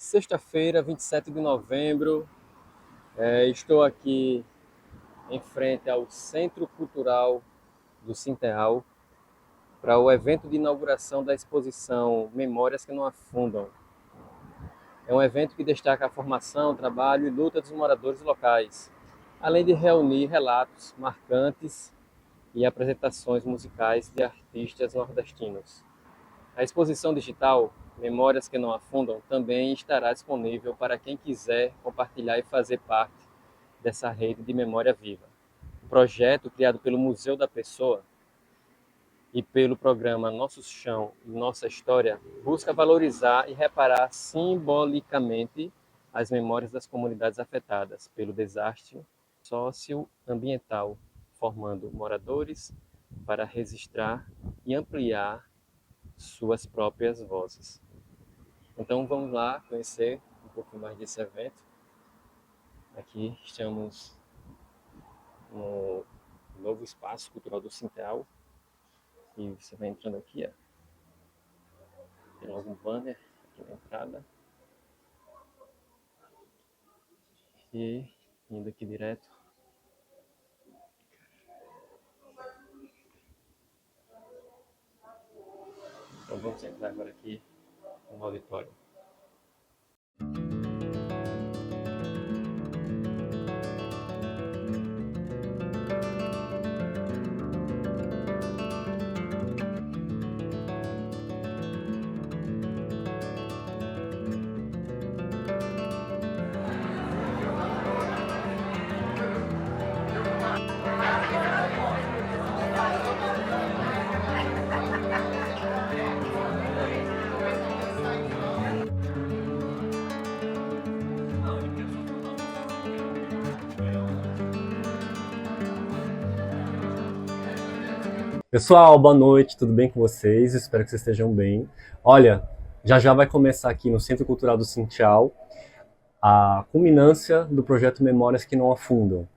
Sexta-feira, 27 de novembro, estou aqui em frente ao Centro Cultural do Sinteal para o evento de inauguração da exposição Memórias que não afundam. É um evento que destaca a formação, trabalho e luta dos moradores locais, além de reunir relatos marcantes e apresentações musicais de artistas nordestinos. A exposição digital Memórias que não afundam também estará disponível para quem quiser compartilhar e fazer parte dessa rede de memória viva. O projeto, criado pelo Museu da Pessoa e pelo programa Nosso Chão e Nossa História, busca valorizar e reparar simbolicamente as memórias das comunidades afetadas pelo desastre socioambiental, formando moradores para registrar e ampliar suas próprias vozes. Então vamos lá conhecer um pouquinho mais desse evento. Aqui estamos no novo espaço cultural do Sinteal. E você vai entrando aqui, ó. Tem logo um banner aqui na entrada. E indo aqui direto. Então vamos entrar agora aqui no auditório. Pessoal, boa noite, tudo bem com vocês? Espero que vocês estejam bem. Olha, já vai começar aqui no Centro Cultural do Sinteal a culminância do projeto Memórias que não afundam.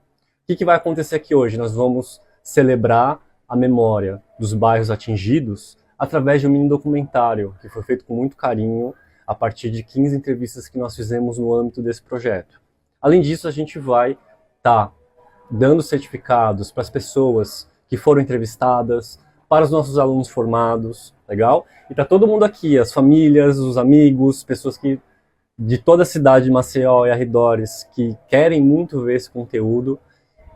O que vai acontecer aqui hoje? Nós vamos celebrar a memória dos bairros atingidos através de um mini documentário que foi feito com muito carinho a partir de 15 entrevistas que nós fizemos no âmbito desse projeto. Além disso, a gente vai estar dando certificados para as pessoas que foram entrevistadas, para os nossos alunos formados, legal? E tá todo mundo aqui, as famílias, os amigos, pessoas que de toda a cidade de Maceió e arredores que querem muito ver esse conteúdo.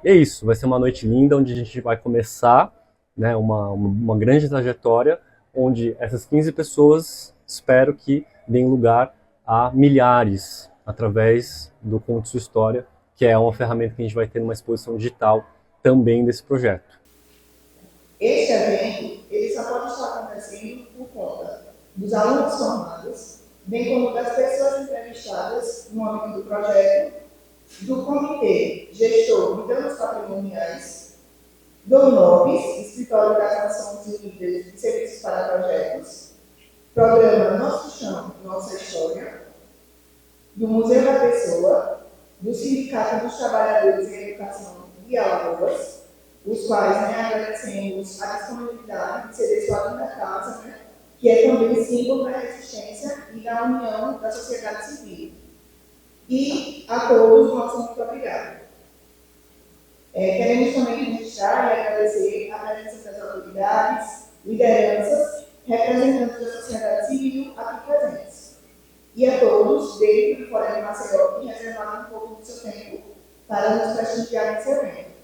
E é isso, vai ser uma noite linda onde a gente vai começar, né, uma grande trajetória onde essas 15 pessoas espero que deem lugar a milhares através do Conte Sua História, que é uma ferramenta que a gente vai ter numa exposição digital também desse projeto. Este evento ele só pode estar acontecendo por conta dos alunos formados, bem como das pessoas entrevistadas no âmbito do projeto, do Comitê Gestor de Danos Patrimoniais, do NOBS, Escritório das Nações Unidas de Serviços para Projetos, Programa Nosso Chão, Nossa História, do Museu da Pessoa, do Sindicato dos Trabalhadores em Educação de Alagoas, os quais agradecemos a disponibilidade de ceder sua linda casa, que é também símbolo da resistência e da união da sociedade civil. E a todos, nosso muito obrigado. Queremos também registrar e agradecer a presença das autoridades, lideranças, representantes da sociedade civil aqui presentes. E a todos, dentro e fora de Maceió, que reservaram um pouco do seu tempo para nos prestigiar nesse evento.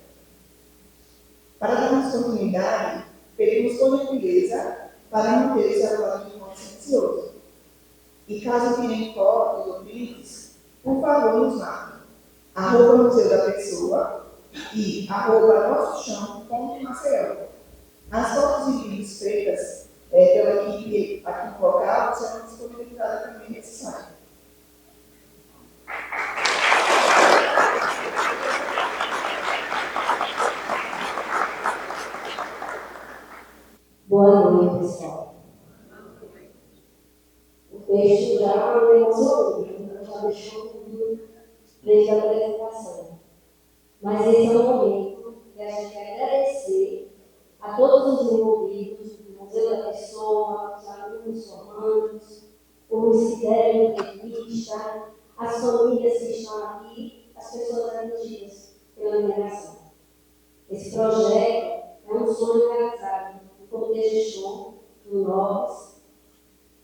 Para darmos continuidade, pedimos por gentileza para manter o celular de modo silencioso. E caso tirem fotos ou prints, por favor nos marquem. @Museu da Pessoa e @NossoChão.Maceió. As fotos e vídeos feitas pela equipe aqui no local serão disponibilizadas também nesse site. Boa noite, pessoal. O texto já me emocionou, já deixou tudo desde a apresentação. Mas esse é o momento que a gente quer agradecer a todos os envolvidos, do Museu da Pessoa, os alunos formandos, os que deram entrevista, as famílias que estão aqui, as pessoas atingidas pela mineração. Esse projeto é um sonho realizado do Comitê Gestor do nós,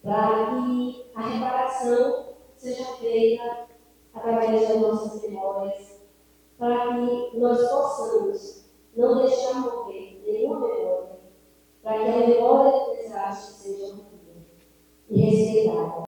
para que a reparação seja feita através das nossas memórias, para que nós possamos não deixar morrer nenhuma memória, para que a memória do desastre seja mantida e respeitada.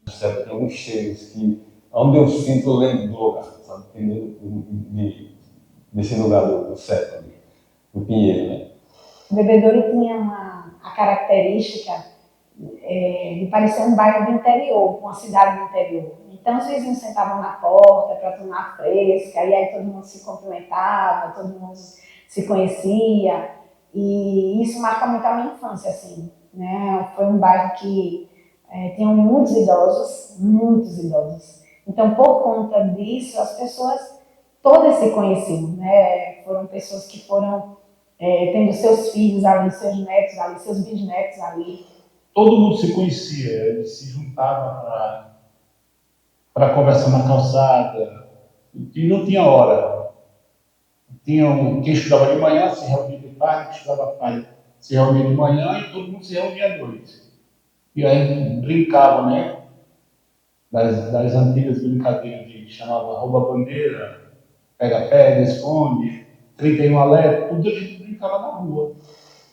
Certo? Tem alguns cheiros que, onde eu sinto, eu lembro do lugar, sabe? Desse lugar do certo ali, do Pinheiro, né? O Bebedouro tinha a característica de parecer um bairro do interior, uma cidade do interior. Então, os vizinhos sentavam na porta para tomar fresca, e aí todo mundo se cumprimentava, todo mundo se conhecia, e isso marca muito a minha infância, assim, né? Foi um bairro que tinha muitos idosos, muitos idosos. Então, por conta disso, as pessoas todas se conheciam, né? Foram pessoas que foram tendo seus filhos ali, seus netos ali, seus bisnetos ali. Todo mundo se conhecia, eles se juntavam para conversar na calçada, e não tinha hora. Quem estudava de manhã se reunia de tarde, quem estudava à tarde se reunia de manhã e todo mundo se reunia à noite. E aí brincava, né? Das antigas brincadeiras de chamava rouba-bandeira, pega-pega, esconde, 31 alerta, tudo a gente brincava na rua.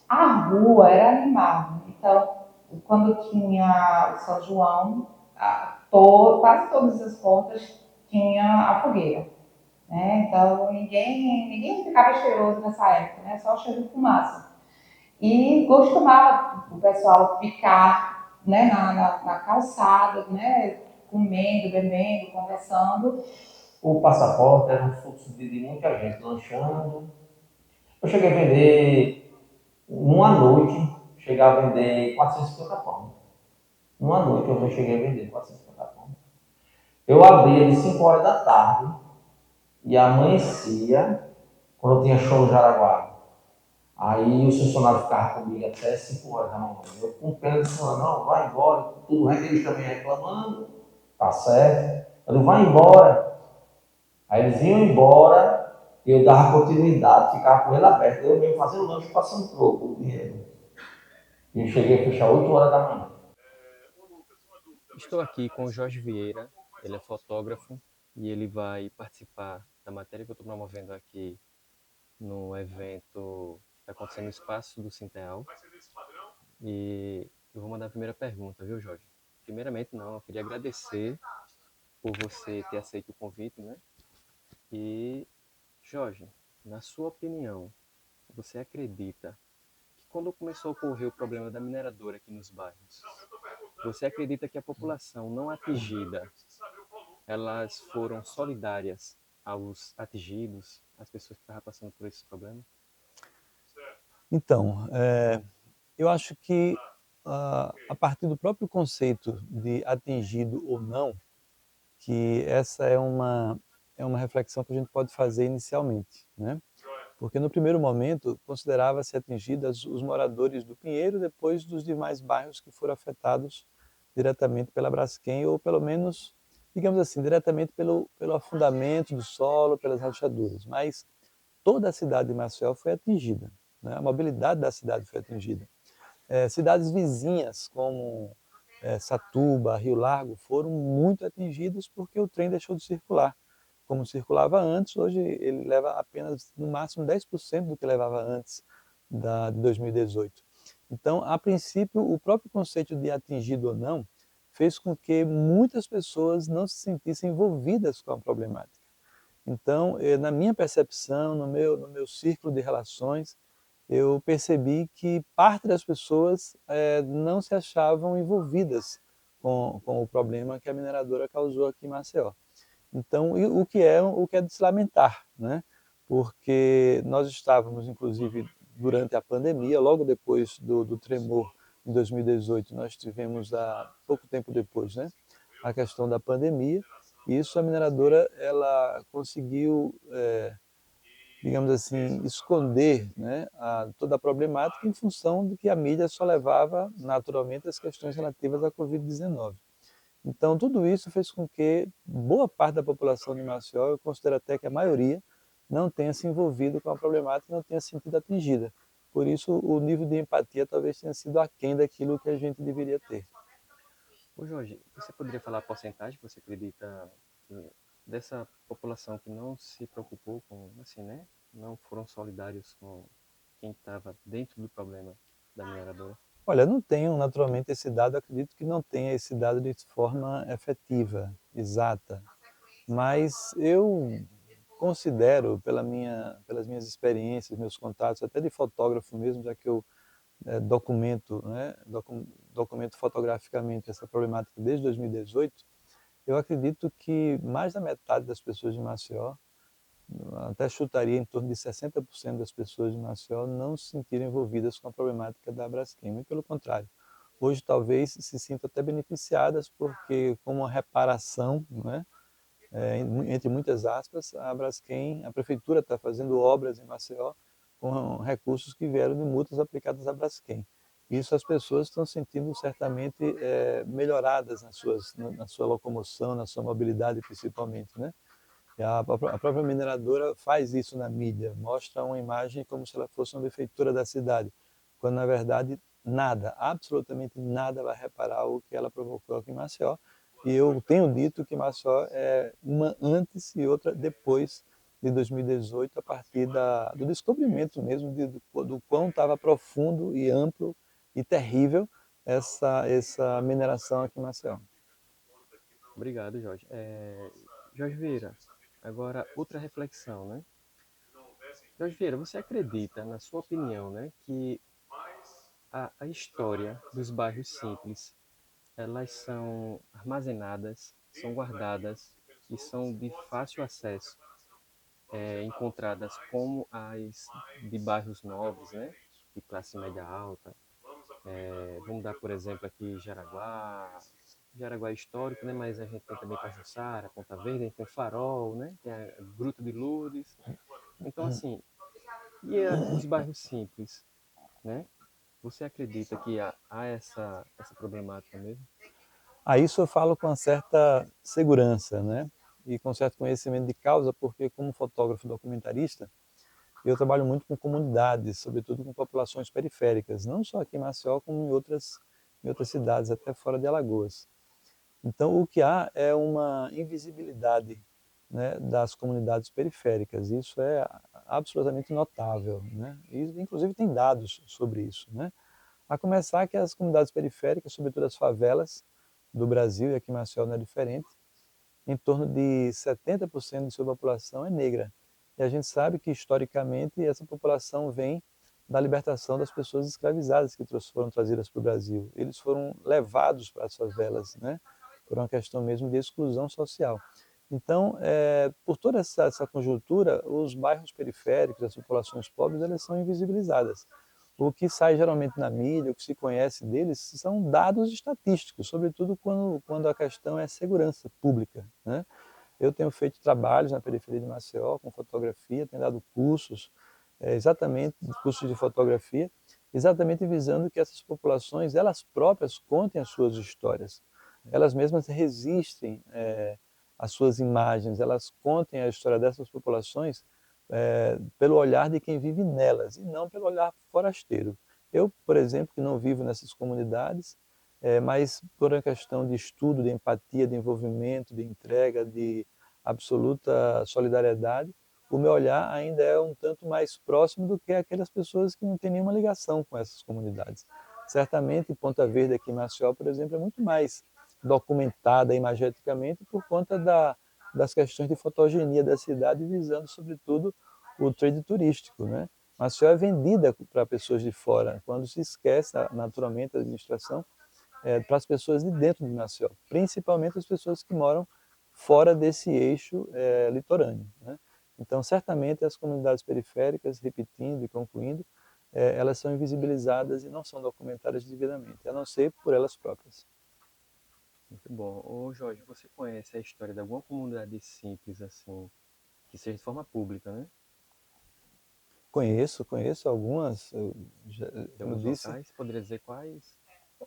A rua era animada. Então, quando tinha o São João, quase todas as pontas tinha a fogueira. Né? Então, ninguém ficava cheiroso nessa época, né? Só o cheiro de fumaça. E costumava o pessoal ficar, né, na calçada, né, comendo, bebendo, conversando. O passaporte era um fluxo de muita gente lanchando. Eu cheguei a vender, numa noite, cheguei a vender 450 pão. Numa noite eu cheguei a vender 450 pão. Eu abria de 5 horas da tarde e amanhecia quando eu tinha show no Jaraguá. Aí os funcionários ficavam comigo até 5 horas da manhã. Eu com pena disse, não, vai embora, tudo bem, eles também reclamando, tá certo. Eu digo, vai embora. Aí eles iam embora e eu dava continuidade, ficava com ele aberto. Eu mesmo fazendo lanche, passando troco, o dinheiro. E eu cheguei a fechar 8 horas da manhã. Estou aqui com o Jorge Vieira, ele é fotógrafo e ele vai participar da matéria que eu estou promovendo aqui no evento que está acontecendo no Espaço do Sinteal. E eu vou mandar a primeira pergunta, viu, Jorge? Primeiramente, eu queria agradecer por você ter aceito o convite, né? E, Jorge, na sua opinião, você acredita que quando começou a ocorrer o problema da mineradora aqui nos bairros, você acredita que a população não atingida, elas foram solidárias aos atingidos, às pessoas que estavam passando por esse problema? Então, eu acho que a partir do próprio conceito de atingido ou não, que essa é uma reflexão que a gente pode fazer inicialmente, né? Porque no primeiro momento considerava-se atingidas os moradores do Pinheiro, depois dos demais bairros que foram afetados diretamente pela Braskem, ou pelo menos, digamos assim, diretamente pelo afundamento do solo, pelas rachaduras. Mas toda a cidade de Maceió foi atingida, né? A mobilidade da cidade foi atingida. Cidades vizinhas, como Satuba, Rio Largo, foram muito atingidas porque o trem deixou de circular. Como circulava antes, hoje ele leva apenas, no máximo, 10% do que levava antes de 2018. Então, a princípio, o próprio conceito de atingido ou não fez com que muitas pessoas não se sentissem envolvidas com a problemática. Então, na minha percepção, no meu círculo de relações, eu percebi que parte das pessoas não se achavam envolvidas com o problema que a mineradora causou aqui em Maceió. Então, o que é de se lamentar, né? Porque nós estávamos, inclusive, durante a pandemia, logo depois do tremor em 2018 nós tivemos, há pouco tempo depois, né, a questão da pandemia, e isso a mineradora ela conseguiu, digamos assim, esconder, né, toda a problemática em função de que a mídia só levava naturalmente as questões relativas à Covid-19. Então, tudo isso fez com que boa parte da população de Maceió, eu considero até que a maioria, não tenha se envolvido com a problemática e não tenha se sentido atingida. Por isso, o nível de empatia talvez tenha sido aquém daquilo que a gente deveria ter. Ô Jorge, você poderia falar a porcentagem que você acredita que dessa população que não se preocupou com, assim, né? Não foram solidários com quem estava dentro do problema da mineradora? Olha, não tenho naturalmente esse dado, acredito que não tenha esse dado de forma efetiva, exata, mas eu considero, pelas minhas experiências, meus contatos, até de fotógrafo mesmo, já que eu documento, né, documento fotograficamente essa problemática desde 2018, eu acredito que mais da metade das pessoas de Maceió, até chutaria em torno de 60% das pessoas de Maceió não se sentiram envolvidas com a problemática da Braskem, e pelo contrário. Hoje talvez se sintam até beneficiadas porque, como uma reparação, né, entre muitas aspas, a Braskem, a prefeitura está fazendo obras em Maceió com recursos que vieram de multas aplicadas à Braskem. Isso as pessoas estão sentindo certamente melhoradas na sua locomoção, na sua mobilidade principalmente, né? E a própria mineradora faz isso na mídia, mostra uma imagem como se ela fosse uma prefeitura da cidade, quando na verdade nada, absolutamente nada vai reparar o que ela provocou aqui em Maceió. E eu tenho dito que Maceió é uma antes e outra depois de 2018, a partir do descobrimento mesmo do quão estava profundo e amplo e terrível essa mineração aqui em Maceió. Obrigado, Jorge. Jorge Vieira, agora outra reflexão, né? Jorge Vieira, você acredita, na sua opinião, né, que a história dos bairros simples, elas são armazenadas, são guardadas e são de fácil acesso, encontradas como as de bairros nobres, né, de classe média alta? Vamos dar, por exemplo, aqui Jaraguá é histórico, né, mas a gente tem também Pajuçara, Ponta Verde, a gente tem o Farol, né, tem a Gruta de Lourdes. Então, assim, os bairros simples, né? Você acredita que há essa problemática mesmo? A isso eu falo com uma certa segurança, né? E com certo conhecimento de causa, porque como fotógrafo documentarista, eu trabalho muito com comunidades, sobretudo com populações periféricas, não só aqui em Maceió, como em outras cidades, até fora de Alagoas. Então, o que há é uma invisibilidade, né, das comunidades periféricas. Isso é absolutamente notável, né? E, inclusive, tem dados sobre isso, né? A começar que as comunidades periféricas, sobretudo as favelas do Brasil, e aqui em Maceió não é diferente, em torno de 70% de sua população é negra. E a gente sabe que, historicamente, essa população vem da libertação das pessoas escravizadas que foram trazidas para o Brasil. Eles foram levados para as favelas, né, por uma questão mesmo de exclusão social. Então, por toda essa conjuntura, os bairros periféricos, as populações pobres, elas são invisibilizadas. O que sai geralmente na mídia, o que se conhece deles, são dados estatísticos, sobretudo quando a questão é segurança pública, né? Eu tenho feito trabalhos na periferia de Maceió com fotografia, tenho dado cursos, exatamente cursos de fotografia, exatamente visando que essas populações, elas próprias contem as suas histórias. Elas mesmas resistem às suas imagens, elas contem a história dessas populações pelo olhar de quem vive nelas e não pelo olhar forasteiro. Eu, por exemplo, que não vivo nessas comunidades, mas por uma questão de estudo, de empatia, de envolvimento, de entrega, de absoluta solidariedade, o meu olhar ainda é um tanto mais próximo do que aquelas pessoas que não têm nenhuma ligação com essas comunidades. Certamente, Ponta Verde aqui em Maceió, por exemplo, é muito mais documentada imageticamente por conta das questões de fotogenia da cidade, visando, sobretudo, o trade turístico, né? Maceió é vendida para pessoas de fora, quando se esquece, naturalmente, a administração, para as pessoas de dentro de Maceió, principalmente as pessoas que moram fora desse eixo litorâneo, né? Então, certamente, as comunidades periféricas, repetindo e concluindo, elas são invisibilizadas e não são documentadas devidamente, a não ser por elas próprias. Muito bom. Ô Jorge, você conhece a história de alguma comunidade simples assim, que seja de forma pública, né? Conheço algumas, De como eu alguns disse, locais, poderia dizer quais?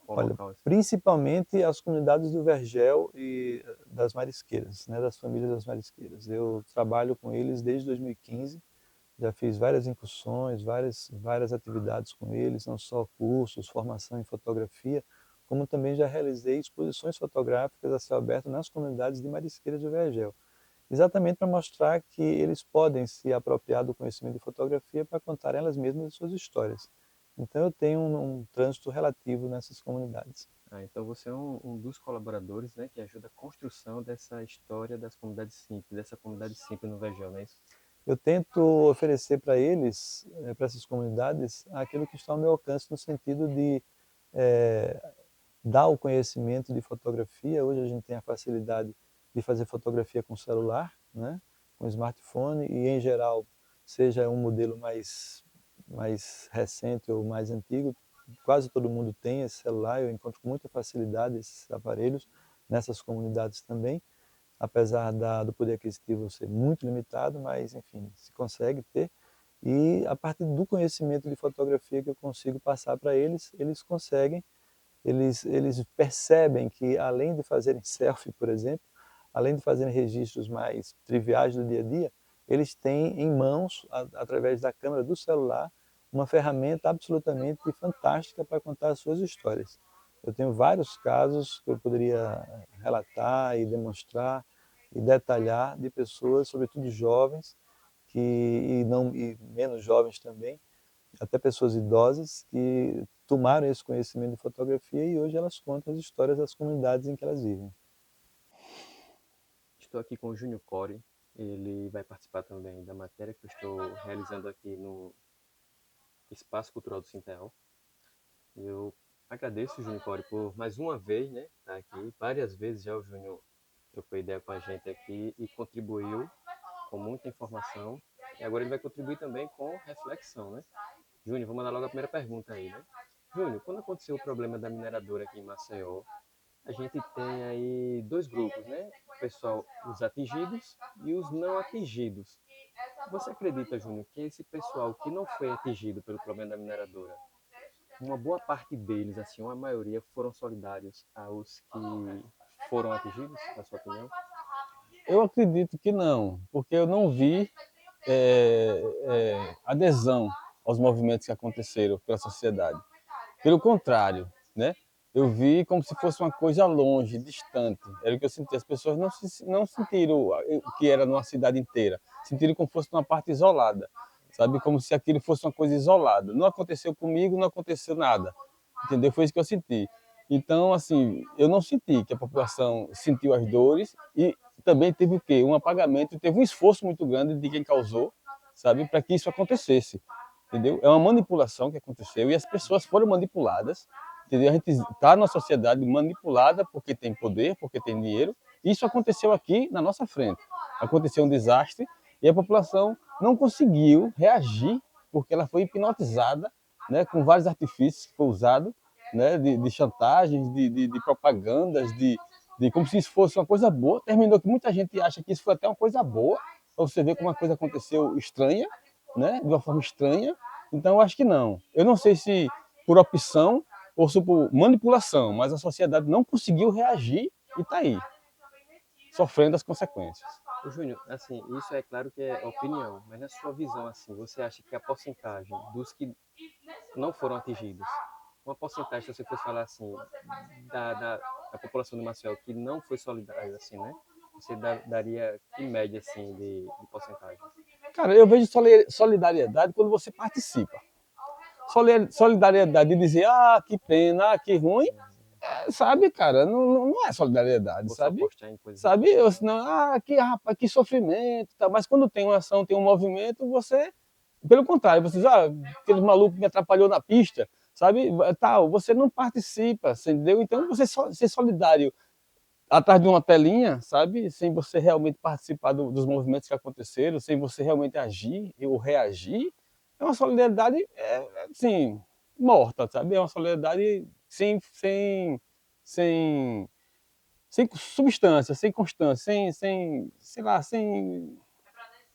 Qual olha, local assim? principalmente as comunidades do Vergel e das Marisqueiras, né, das famílias das Marisqueiras. Eu trabalho com eles desde 2015, já fiz várias incursões, várias atividades com eles, não só cursos, formação em fotografia, como também já realizei exposições fotográficas a céu aberto nas comunidades de Marisqueiras do Vergel, exatamente para mostrar que eles podem se apropriar do conhecimento de fotografia para contar elas mesmas as suas histórias. Então eu tenho um trânsito relativo nessas comunidades. Ah, então você é um dos colaboradores, né, que ajuda a construção dessa história das comunidades simples, dessa comunidade simples no Vergel, não é isso? Eu tento oferecer para eles, para essas comunidades, aquilo que está ao meu alcance no sentido de dar o conhecimento de fotografia. Hoje a gente tem a facilidade de fazer fotografia com celular, né, com smartphone, e em geral, seja um modelo mais recente ou mais antigo, quase todo mundo tem esse celular. Eu encontro com muita facilidade esses aparelhos nessas comunidades também, apesar do poder aquisitivo ser muito limitado, mas enfim, se consegue ter. E a partir do conhecimento de fotografia que eu consigo passar para eles, eles conseguem, eles percebem que além de fazerem selfie, por exemplo, além de fazerem registros mais triviais do dia a dia, eles têm em mãos, através da câmera do celular, uma ferramenta absolutamente fantástica para contar as suas histórias. Eu tenho vários casos que eu poderia relatar e demonstrar e detalhar de pessoas, sobretudo jovens, e menos jovens também, até pessoas idosas, que tomaram esse conhecimento de fotografia e hoje elas contam as histórias das comunidades em que elas vivem. Estou aqui com o Júnior Core, ele vai participar também da matéria que eu estou realizando aqui no Espaço Cultural do Sinteal. Eu agradeço, Júnior Core, por mais uma vez, né, estar aqui. Várias vezes já o Júnior trocou ideia com a gente aqui e contribuiu com muita informação. E agora ele vai contribuir também com reflexão, né? Júnior, vou mandar logo a primeira pergunta aí, né? Júnior, quando aconteceu o problema da mineradora aqui em Maceió, a gente tem aí dois grupos, né? O pessoal, os atingidos e os não atingidos. Você acredita, Júnior, que esse pessoal que não foi atingido pelo problema da mineradora, uma boa parte deles, assim, uma maioria, foram solidários aos que foram atingidos, na sua opinião? Eu acredito que não, porque eu não vi adesão aos movimentos que aconteceram pela sociedade. Pelo contrário, né? Eu vi como se fosse uma coisa longe, distante. Era o que eu senti. As pessoas não sentiram o que era numa cidade inteira. Sentiram como se fosse uma parte isolada, sabe? Como se aquilo fosse uma coisa isolada. Não aconteceu comigo, não aconteceu nada. Entendeu? Foi isso que eu senti. Então, assim, eu não senti que a população sentiu as dores e também teve o quê? Um apagamento, teve um esforço muito grande de quem causou, sabe? Para que isso acontecesse. Entendeu? É uma manipulação que aconteceu e as pessoas foram manipuladas, entendeu? A gente está numa sociedade manipulada porque tem poder, porque tem dinheiro. Isso aconteceu aqui na nossa frente. Aconteceu um desastre e a população não conseguiu reagir porque ela foi hipnotizada, né, com vários artifícios que foi usado, né, de chantagens, de propagandas, de como se isso fosse uma coisa boa. Terminou que muita gente acha que isso foi até uma coisa boa, para você ver como uma coisa aconteceu estranha, né, de uma forma estranha. Então eu acho que não. Eu não sei se por opção ou se por manipulação, mas a sociedade não conseguiu reagir e está aí, sofrendo as consequências. Ô, Júnior, assim, isso é claro que é opinião, mas na sua visão, assim, você acha que a porcentagem dos que não foram atingidos, uma porcentagem, se você fosse falar assim, da população de Maceió que não foi solidária, assim, né? Você daria que média, assim, de porcentagem? Cara, eu vejo solidariedade quando você participa. Solidariedade de dizer, ah, que pena, ah, que ruim, sabe, cara, não é solidariedade, Vou só sabe? postar em coisas Sabe? Eu, senão, ah, que rapaz, que sofrimento, tá? Mas quando tem uma ação, tem um movimento, você, pelo contrário, você diz, ah, aquele maluco que me atrapalhou na pista, sabe? Tal, você não participa, entendeu? Então você ser solidário atrás de uma telinha, sabe? Sem você realmente participar dos movimentos que aconteceram, sem você realmente agir ou reagir, é uma solidariedade, assim, morta, sabe? É uma solidariedade sem, sem substância, sem constância, sei lá, sem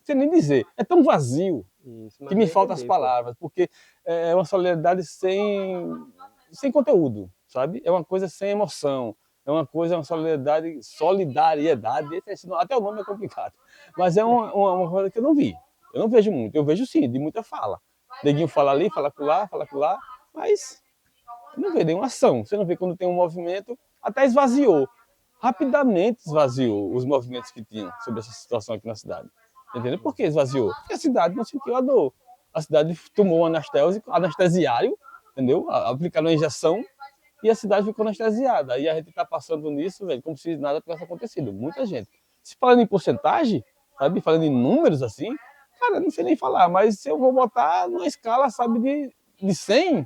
nem dizer. É tão vazio Isso, que mas me dá a faltam as entender, pô. palavras, porque é uma solidariedade sem conteúdo, sabe? É uma coisa sem emoção, é uma solidariedade, até o nome é complicado, mas é uma coisa que eu não vi. Eu não vejo muito, eu vejo sim, de muita fala. Neguinho fala ali, fala acolá, mas não vê nenhuma ação. Você não vê quando tem um movimento, até esvaziou. Rapidamente esvaziou os movimentos que tinham sobre essa situação aqui na cidade. Entendeu? Por que esvaziou? Porque a cidade não sentiu a dor. A cidade tomou um anestesiário, entendeu? Aplicaram uma injeção e a cidade ficou anestesiada. Aí a gente está passando nisso, velho, como se nada tivesse acontecido. Muita gente. Se falando em porcentagem, sabe? Falando em números assim, cara, não sei nem falar, mas se eu vou botar numa escala, sabe, de 100,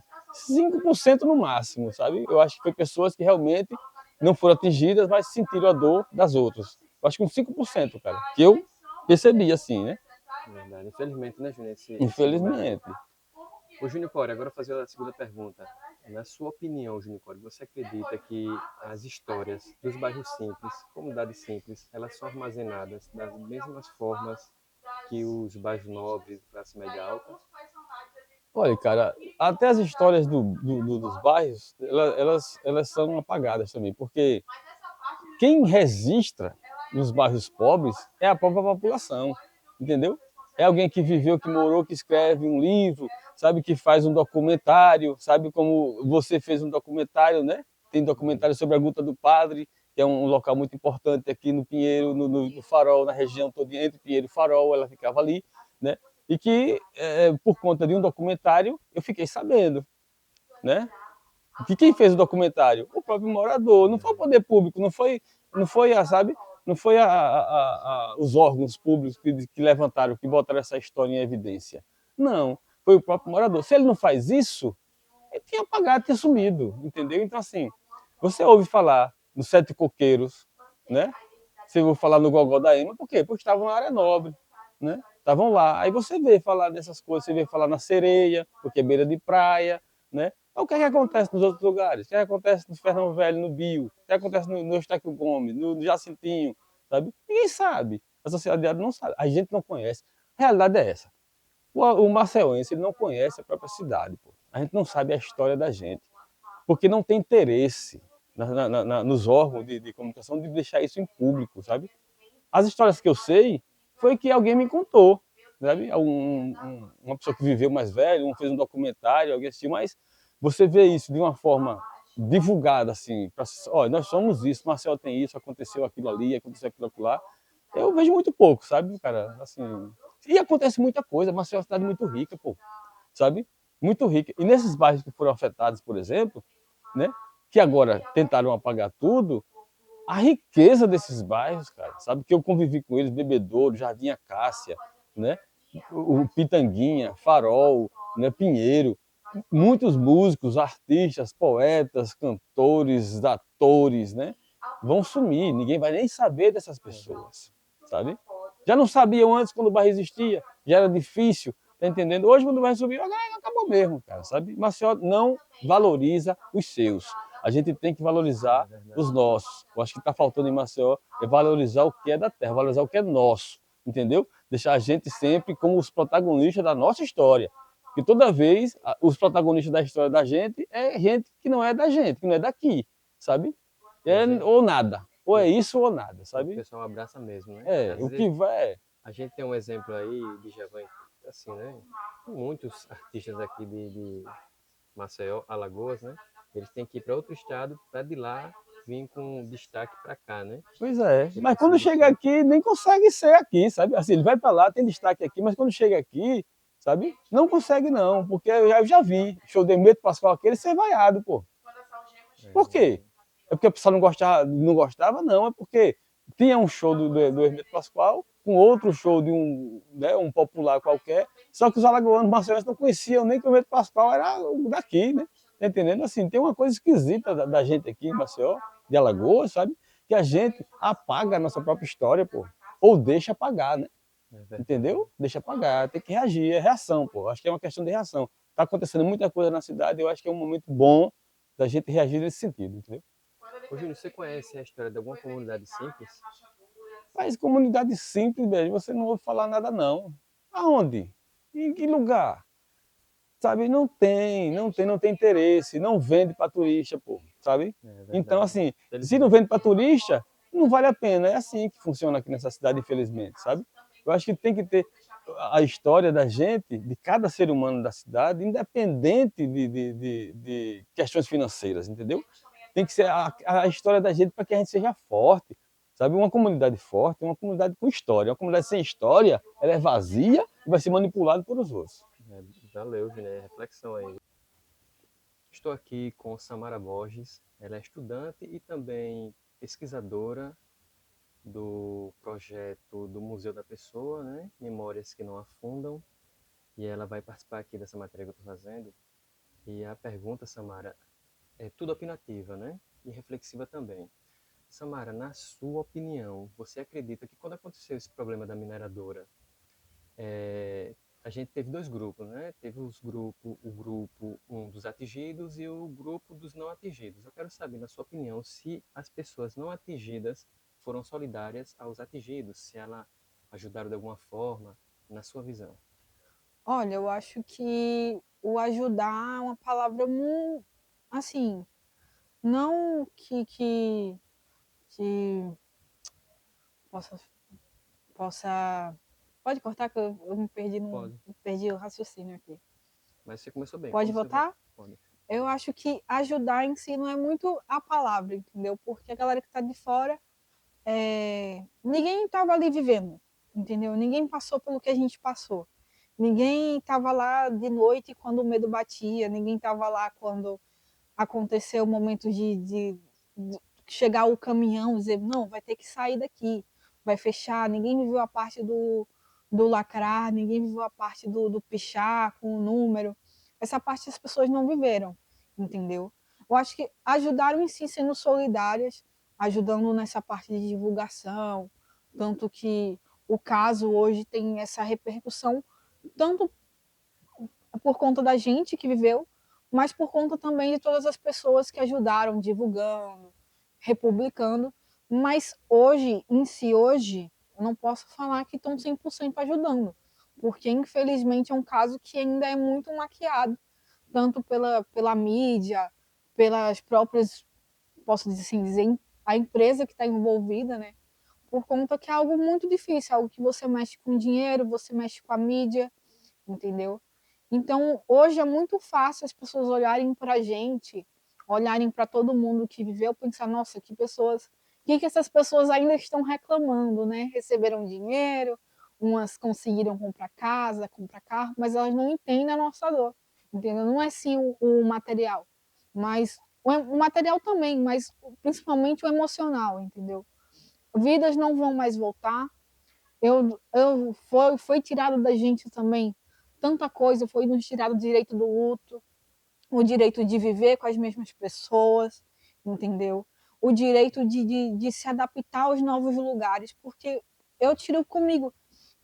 5% no máximo, sabe? Eu acho que foi pessoas que realmente não foram atingidas, mas sentiram a dor das outras. Eu acho que uns 5%, cara, que eu percebi assim, né? Verdade. Infelizmente, né, Júnior, esse número aí. Infelizmente. Ô, Júnior Core, agora eu vou fazer a segunda pergunta. Na sua opinião, Júnior Core, você acredita que as histórias dos bairros simples, comunidades simples, elas são armazenadas das mesmas formas que os bairros nobres, classe média alta? Olha, cara, até as histórias dos bairros, elas são apagadas também, porque quem registra nos bairros pobres é a própria população, entendeu? É alguém que viveu, que morou, que escreve um livro, sabe, que faz um documentário, sabe, como você fez um documentário, né? Tem documentário sobre a Gruta do Padre, que é um local muito importante aqui no Pinheiro, no Farol, na região toda, entre Pinheiro e Farol, ela ficava ali, né? E que, por conta de um documentário, eu fiquei sabendo, né? Que quem fez o documentário? O próprio morador, não foi o poder público, sabe? Não foi os órgãos públicos que levantaram, que botaram essa história em evidência. Não, foi o próprio morador. Se ele não faz isso, ele tinha apagado, tinha sumido, entendeu? Então, assim, você ouve falar nos Sete Coqueiros, né? Você ouve falar no Gogó da Ema, por quê? Porque estavam na área nobre, né? Estavam lá. Aí você vê falar dessas coisas, você vê falar na Sereia, porque é beira de praia, né? Então, o que é que acontece nos outros lugares? O que é que acontece no Fernão Velho, no Bio? O que é que acontece no Eustáquio Gomes, no Jacintinho, sabe? Ninguém sabe. A sociedade não sabe. A gente não conhece. A realidade é essa. O marcelense, ele não conhece a própria cidade, pô. A gente não sabe a história da gente, porque não tem interesse nos órgãos de comunicação de deixar isso em público, sabe? As histórias que eu sei foi que alguém me contou, sabe? Uma pessoa que viveu mais velho, fez um documentário, alguém assistiu, mas você vê isso de uma forma divulgada, assim, olha, nós somos isso, Marcel tem isso, aconteceu aquilo ali, aconteceu aquilo lá. Eu vejo muito pouco, sabe, cara? Assim, e acontece muita coisa, Marcel é uma cidade muito rica, pô, sabe? Muito rica. E nesses bairros que foram afetados, por exemplo, né? Que agora tentaram apagar tudo, a riqueza desses bairros, cara, sabe? Que eu convivi com eles, Bebedouro, Jardim Acácia, né? O Pitanguinha, Farol, né? Pinheiro, muitos músicos, artistas, poetas, cantores, atores, né? Vão sumir, ninguém vai nem saber dessas pessoas, sabe? Já não sabiam antes quando o bairro existia, já era difícil, tá entendendo? Hoje quando o bairro subiu, acabou mesmo, cara, sabe? Maceió não valoriza os seus. A gente tem que valorizar os nossos. Eu acho que está faltando em Maceió é valorizar o que é da terra, valorizar o que é nosso, entendeu? Deixar a gente sempre como os protagonistas da nossa história. Porque toda vez os protagonistas da história da gente é gente que não é da gente, que não é daqui, sabe? Ou nada. Ou é isso ou nada, O sabe? pessoal abraça mesmo, né? É, Às o vezes, que vai. a gente tem um exemplo aí de Javan, assim, né? Muitos artistas aqui de Maceió, Alagoas, né? Eles têm que ir para outro estado para de lá vir com destaque para cá, né? Pois é. Ele Mas quando precisa chega aqui, nem consegue ser aqui, sabe? Assim, ele vai para lá, tem destaque aqui, mas quando chega aqui, sabe? Não consegue não, porque eu já vi show de Hermeto Pascoal aquele ser vaiado, pô. Por quê? É porque o pessoal não gostava? Não, é porque tinha um show do Hermeto Pascoal com outro show de um popular qualquer, só que os alagoanos, marcelenses não conheciam nem que o Hermeto Pascoal era daqui, né? Tá entendendo? Assim, tem uma coisa esquisita da gente aqui em Maceió, de Alagoas, sabe? Que a gente apaga a nossa própria história, pô. Ou deixa apagar, né? verdade. Entendeu? Deixa pagar, tem que reagir, é reação, pô. Acho que é uma questão de reação. Tá acontecendo muita coisa na cidade, eu acho que é um momento bom da gente reagir nesse sentido, entendeu? Ô, Júnior, você conhece a história de alguma comunidade simples? Mas comunidade simples, velho, você não ouve falar nada não. Aonde? Em que lugar? Sabe, não tem interesse, não vende para turista, pô, sabe? É Então, verdade. assim, se não Felizmente. vende para turista, não vale a pena. É assim que funciona aqui nessa cidade, infelizmente, sabe? Eu acho que tem que ter a história da gente, de cada ser humano da cidade, independente de questões financeiras, entendeu? Tem que ser a história da gente para que a gente seja forte, sabe? Uma comunidade forte é uma comunidade com história. Uma comunidade sem história, ela é vazia e vai ser manipulada por os outros. Valeu, Júnior. Reflexão aí. Estou aqui com Samara Borges. Ela é estudante e também pesquisadora do projeto do Museu da Pessoa, né? Memórias que não afundam. E ela vai participar aqui dessa matéria que eu estou fazendo. E a pergunta, Samara, é tudo opinativa, né? E reflexiva também. Samara, na sua opinião, você acredita que quando aconteceu esse problema da mineradora, a gente teve dois grupos, né? Teve o grupo dos atingidos e o grupo dos não atingidos. Eu quero saber, na sua opinião, se as pessoas não atingidas foram solidárias aos atingidos, se elas ajudaram de alguma forma, na sua visão. Olha, eu acho que o ajudar é uma palavra muito, assim, não que possa, possa. Pode cortar que eu me perdi Pode. perdi o raciocínio aqui. Mas você começou bem. Pode Pode você votar? Pode. Eu acho que ajudar em si não é muito a palavra, entendeu? Porque a galera que está de fora, ninguém estava ali vivendo, entendeu? Ninguém passou pelo que a gente passou. Ninguém estava lá de noite quando o medo batia, ninguém estava lá quando aconteceu o momento de chegar o caminhão, dizer, não, vai ter que sair daqui, vai fechar. Ninguém viveu a parte do lacrar, ninguém viveu a parte do pichar com o número. Essa parte as pessoas não viveram, entendeu? Eu acho que ajudaram em si sendo solidárias, ajudando nessa parte de divulgação, tanto que o caso hoje tem essa repercussão, tanto por conta da gente que viveu, mas por conta também de todas as pessoas que ajudaram, divulgando, republicando. Mas hoje, em si, hoje, eu não posso falar que estão 100% ajudando, porque infelizmente é um caso que ainda é muito maquiado, tanto pela mídia, pelas próprias, posso assim dizer, a empresa que está envolvida, né? Por conta que é algo muito difícil, algo que você mexe com dinheiro, você mexe com a mídia, entendeu? Então, hoje é muito fácil as pessoas olharem para a gente, olharem para todo mundo que viveu, pensar, nossa, que pessoas, o que essas pessoas ainda estão reclamando, né? Receberam dinheiro, umas conseguiram comprar casa, comprar carro, mas elas não entendem a nossa dor, entendeu? Não é sim o material, mas o material também, mas principalmente o emocional, entendeu? Vidas não vão mais voltar, foi tirado da gente também tanta coisa, foi nos tirado o direito do luto, o direito de viver com as mesmas pessoas, entendeu? O direito de se adaptar aos novos lugares, porque eu tiro comigo,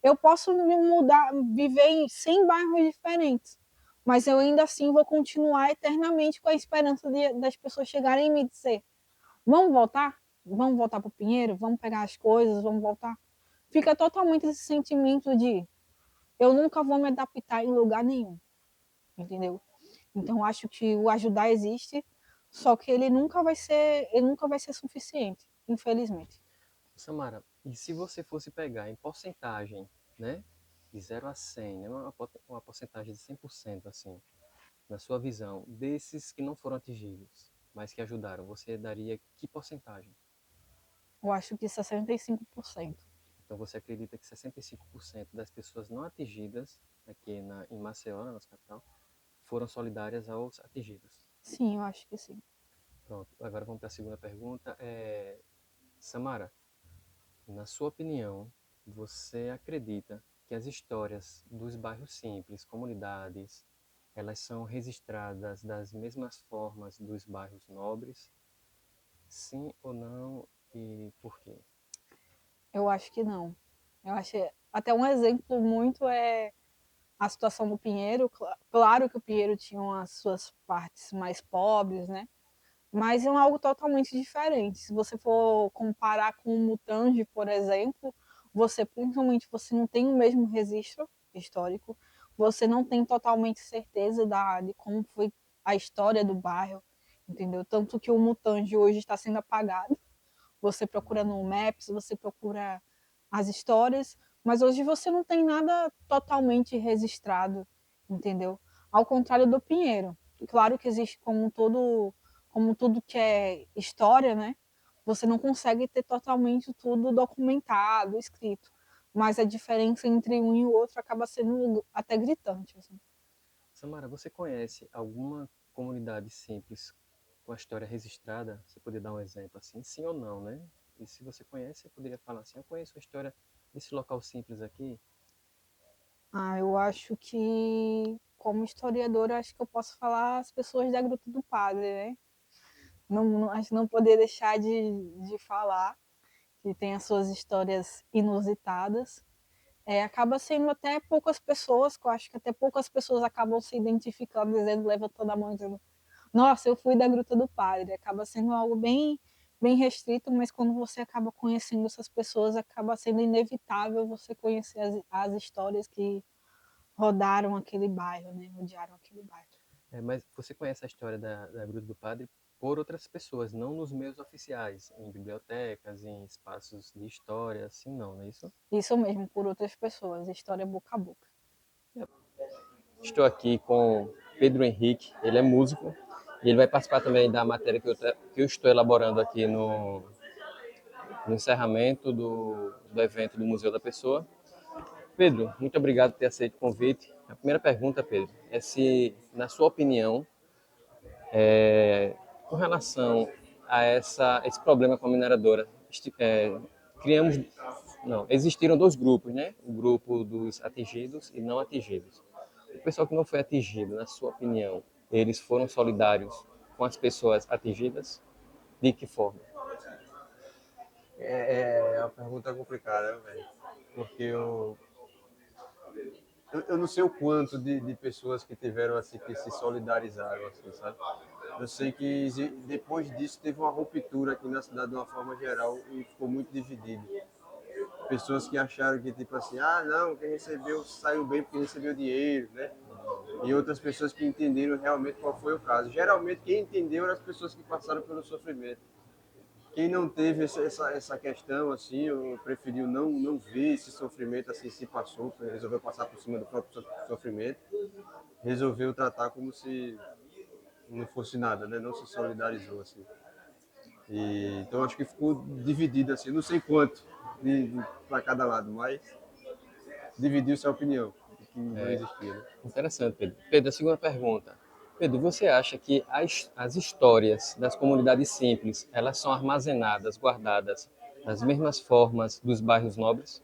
eu posso me mudar, viver em 100 bairros diferentes, mas eu ainda assim vou continuar eternamente com a esperança das pessoas chegarem e me dizer, vamos voltar? Vamos voltar para o Pinheiro? Vamos pegar as coisas? Vamos voltar? Fica totalmente esse sentimento de eu nunca vou me adaptar em lugar nenhum, entendeu? Então acho que o ajudar existe, só que ele nunca vai ser suficiente, infelizmente. Samara, e se você fosse pegar em porcentagem, né? De 0 a 100, né? Uma porcentagem de 100%, assim, na sua visão, desses que não foram atingidos, mas que ajudaram, você daria que porcentagem? Eu acho que 65%. Então você acredita que 65% das pessoas não atingidas aqui em Maceió, na nossa capital, foram solidárias aos atingidos? Sim, eu acho que sim. Pronto, agora vamos para a segunda pergunta. Samara, na sua opinião, você acredita que as histórias dos bairros simples, comunidades, elas são registradas das mesmas formas dos bairros nobres? Sim ou não? E por quê? Eu acho que não. Eu acho Até um exemplo muito é a situação do Pinheiro. Claro que o Pinheiro tinha as suas partes mais pobres, né? Mas é algo totalmente diferente. Se você for comparar com o Mutange, por exemplo, principalmente, você não tem o mesmo registro histórico, você não tem totalmente certeza de como foi a história do bairro, entendeu? Tanto que o Mutange hoje está sendo apagado. Você procura no Maps, você procura as histórias, mas hoje você não tem nada totalmente registrado, entendeu? Ao contrário do Pinheiro. Claro que existe como tudo que é história, né? Você não consegue ter totalmente tudo documentado, escrito, mas a diferença entre um e o outro acaba sendo até gritante, assim. Samara, você conhece alguma comunidade simples com a história registrada? Você poderia dar um exemplo assim, sim ou não, né? E se você conhece, você poderia falar assim: eu conheço a história desse local simples aqui. Eu acho que, como historiadora, acho que eu posso falar as pessoas da Gruta do Padre, né? Acho que não poder deixar de falar, que tem as suas histórias inusitadas. Acaba sendo até poucas pessoas, que eu acho que até poucas pessoas acabam se identificando, dizendo, levantando a mão, dizendo, nossa, eu fui da Gruta do Padre. Acaba sendo algo bem restrito, mas quando você acaba conhecendo essas pessoas, acaba sendo inevitável você conhecer as histórias que rodaram aquele bairro, né? Rodearam aquele bairro. Mas você conhece a história da Gruta do Padre por outras pessoas, não nos meios oficiais, em bibliotecas, em espaços de história, assim não, não é isso? Isso mesmo, por outras pessoas, história boca a boca. Estou aqui com Pedro Henrique, ele é músico, e ele vai participar também da matéria que eu estou elaborando aqui no encerramento do evento do Museu da Pessoa. Pedro, muito obrigado por ter aceito o convite. A primeira pergunta, Pedro, é se, na sua opinião, com relação a esse problema com a mineradora, criamos, não, existiram dois grupos, né? O grupo dos atingidos e não atingidos. O pessoal que não foi atingido, na sua opinião, eles foram solidários com as pessoas atingidas? De que forma? É uma pergunta complicada, né, velho? Porque eu não sei o quanto de pessoas que tiveram assim, que se solidarizaram, assim, sabe? Eu sei que depois disso teve uma ruptura aqui na cidade de uma forma geral e ficou muito dividido. Pessoas que acharam que, tipo assim, ah, não, quem recebeu saiu bem porque recebeu dinheiro, né? E outras pessoas que entenderam realmente qual foi o caso. Geralmente, quem entendeu eram as pessoas que passaram pelo sofrimento. Quem não teve essa questão, assim, eu preferiu não ver esse sofrimento, assim, se passou, resolveu passar por cima do próprio sofrimento, resolveu tratar como se não fosse nada, né? Não se solidarizou, assim. Então, acho que ficou dividido, assim, não sei quanto para cada lado, mas dividiu-se a opinião de que não existia, né? Interessante, Pedro. Pedro, a segunda pergunta. Pedro, você acha que as histórias das comunidades simples, elas são armazenadas, guardadas das mesmas formas dos bairros nobres?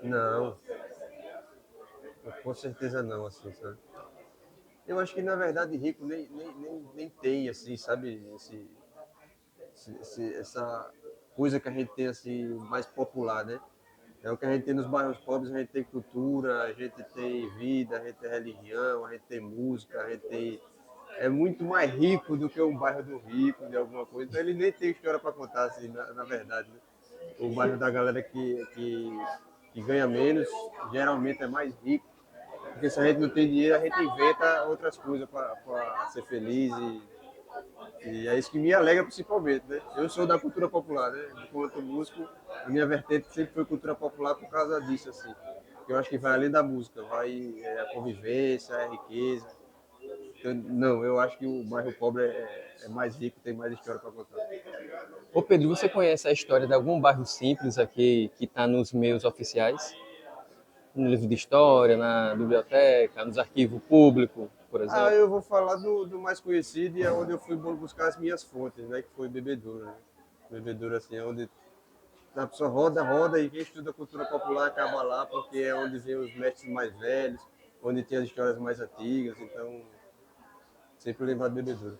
Não, com certeza não, assim, sabe? Eu acho que, na verdade, rico nem tem, assim, sabe, essa coisa que a gente tem, assim, mais popular, né? É o que a gente tem nos bairros pobres, a gente tem cultura, a gente tem vida, a gente tem religião, a gente tem música, a gente tem... É muito mais rico do que um bairro do rico, de alguma coisa. Então, ele nem tem história para contar, assim, na verdade, né? O bairro da galera que ganha menos, geralmente é mais rico. Porque se a gente não tem dinheiro, a gente inventa outras coisas para ser feliz e é isso que me alegra principalmente, né? Eu sou da cultura popular, né? Enquanto músico, a minha vertente sempre foi cultura popular por causa disso, assim. Eu acho que vai além da música, vai a convivência, a riqueza. Então, não, eu acho que o bairro pobre é mais rico, tem mais história para contar. Ô Pedro, você conhece a história de algum bairro simples aqui que está nos meios oficiais? No livro de história, na biblioteca, nos arquivos públicos, por Ah, exemplo? eu vou falar do mais conhecido e é onde eu fui buscar as minhas fontes, né? Que foi Bebedouro, né? Bebedouro, assim, é onde a pessoa roda e quem estuda cultura popular acaba lá, porque é onde vem os mestres mais velhos, onde tem as histórias mais antigas, então sempre lembrar de Bebedouro.